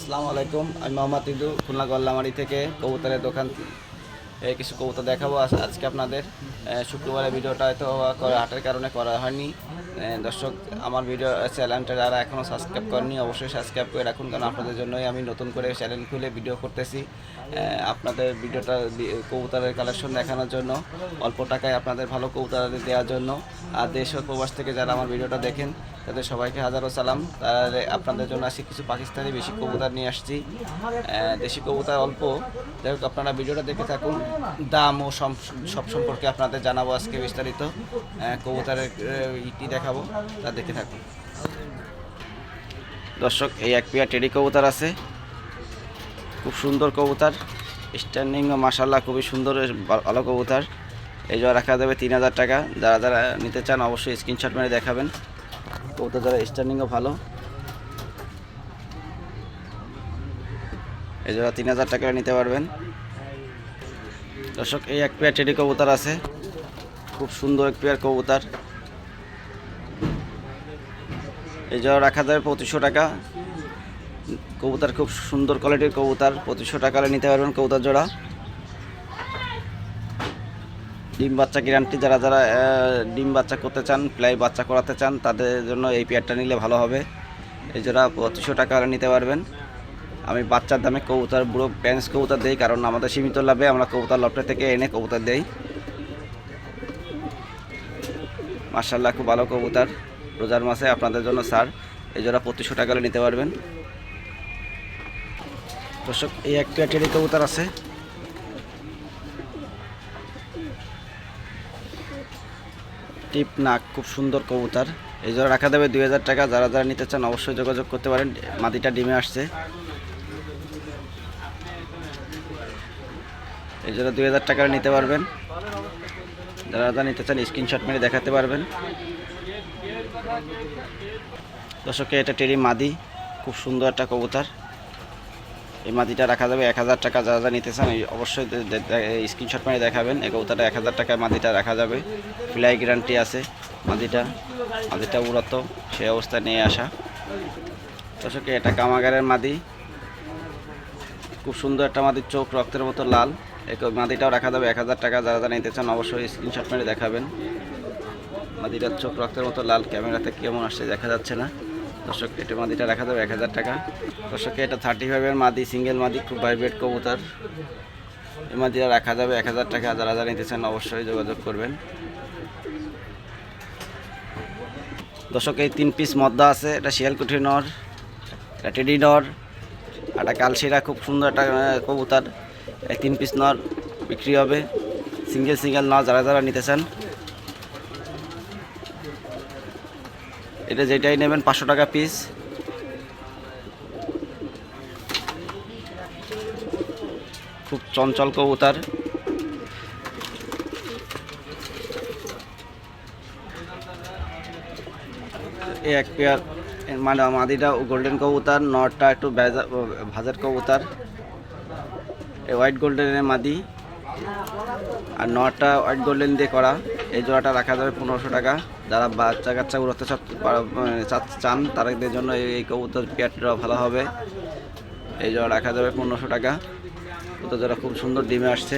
আসসালামু আলাইকুম। আমি মোহাম্মদ ইদু, খুলনা গল্লামারি থেকে কবুতরের দোকান কিছু কবুতর দেখাবো আজকে আপনাদের। শুক্রবারের ভিডিওটা হয়তো হাটের কারণে করা হয়নি। দর্শক, আমার ভিডিও চ্যানেলটা যারা এখনও সাবস্ক্রাইব করেনি অবশ্যই সাবস্ক্রাইব করে রাখুন, কারণ আপনাদের জন্যই আমি নতুন করে চ্যানেল খুলে ভিডিও করতেছি। আপনাদের ভিডিওটা কবুতরের কালেকশন দেখানোর জন্য, অল্প টাকায় আপনাদের ভালো কবুতর দেওয়ার জন্য। আর দেশ ও প্রবাস থেকে যারা আমার ভিডিওটা দেখেন তাদের সবাইকে হাজারো সালাম। তাহলে আপনাদের জন্য আসি কিছু পাকিস্তানি বেশি কবুতর নিয়ে আসছি। দেশি কবুতর অল্প, যাই হোক আপনারা ভিডিওটা দেখে থাকুন। দাম ও সব সম্পর্কে আপনাদের জানাবো আজকে বিস্তারিত। কবুতরের ইটি দেখাবো, তা দেখে থাকুন। দর্শক, এই এক পেয়ার টেডি কবুতর আছে, খুব সুন্দর কবুতর। স্ট্যান্ডিং ও মাশাআল্লাহ খুবই সুন্দর, ভালো কবুতর। এই জোড়া রাখা যাবে 3000 টাকা। যারা যারা নিতে চান অবশ্যই স্ক্রিনশট মেরে দেখাবেন। কবুতর যারা স্ট্যান্ডিংও ভালো, এই জোড়া 3000 টাকা নিতে পারবেন। দর্শক, এই এক পেয়ার টেডি কবুতর আছে, খুব সুন্দর এক পেয়ার কবুতর। এই জোড়া রাখা যাবে 2500 টাকা। কবুতর খুব সুন্দর কোয়ালিটির কবুতর, 2500 টাকা নিতে পারবেন কবুতর জোড়া। ডিম বাচ্চা গ্যারান্টি। যারা যারা ডিম বাচ্চা করতে চান, প্লাই বাচ্চা করাতে চান, তাদের জন্য এই পেয়ারটা নিলে ভালো হবে। এই জোড়া 2500 টাকা নিতে পারবেন। আমি বাচ্চার দামে কবুতর, বুড়ো প্যান্স কবুতর দেই, কারণ আমাদের সীমিত লাভে আমরা কবুতর লফটে থেকে এনে কবুতর দেই। মাশাআল্লাহ খুব ভালো কবুতর। রোজার মাসে আপনাদের জন্য স্যার এই জোড়া 2500 টাকা নিতে পারবেন। দর্শক, এই এক পেয়ার টেডি কবুতর আছে, টিপ নাক, খুব সুন্দর কবুতর। এই জোড়া রাখা দেবে 2000 টাকা। যারা যারা নিতে চান অবশ্যই যোগাযোগ করতে পারেন। মাদিটা ডিমে আসছে। এই জোড়া 2000 টাকা নিতে পারবেন। যারা যারা নিতে চান স্ক্রিনশট মেরে দেখাতে পারবেন। দর্শকে এটা টেরি মাদি, খুব সুন্দর একটা কবুতর। এই মাদিটা রাখা যাবে 1000 টাকা। যারা যারা নিতে চান অবশ্যই স্ক্রিনশট মেরে দেখাবেন। এই কবুতরটা 1000 টাকায় মাদিটা রাখা যাবে। ফ্লাই গ্যারান্টি আছে। মাদিটা উড়ত সেই অবস্থায় নিয়ে আসা। দর্শকে এটা কামাগারের মাদি, খুব সুন্দর একটা মাদির, চোখ রক্তের মতো লাল। এই মাদিটাও রাখা যাবে 1000 টাকা। যারা যারা নিতে চান অবশ্যই স্ক্রিনশট মেরে দেখাবেন। মাদিটার চোখ রক্তের মতো লাল, ক্যামেরাতে কেমন আসছে দেখা যাচ্ছে না। দর্শক, এটা মাদিটা রাখা যাবে 1000 টাকা। দর্শক, এটা 35-এর মাদি, সিঙ্গেল মাদি, খুব ভাইব্রেট কবুতর। এই মাদিটা রাখা যাবে 1000 টাকা। যারা যারা নিতে চান অবশ্যই যোগাযোগ করবেন। দর্শক, এই 3 পিস মদ্দা আছে। এটা শিয়ালকুঠি নর, এটা টেডি নর, একটা কালশিরা, খুব সুন্দর একটা কবুতর। এই 3 পিস নর বিক্রি হবে। সিঙ্গেল নর যারা যারা নিতে চান, এটা যেটাই নেবেন 500 টাকা পিস। খুব চঞ্চল কবুতর। এই এক পেয়ার মানে মাদিটা গোল্ডেন কবুতর, নরটা একটু ভাজার কবুতর। এই হোয়াইট গোল্ডেনের মাদি আর নরটা হোয়াইট গোল্ডেন দিয়ে করা। এই জোড়াটা রাখা যাবে 1500 টাকা। যারা বাচ্চা কাচ্চা উড়াতে চান তাদের জন্য এই কবুতর পেয়ারটা ভালো হবে। এই জোড়া রাখা যাবে 1500 টাকা। কবুতর জোড়া খুব সুন্দর ডিমে আসছে।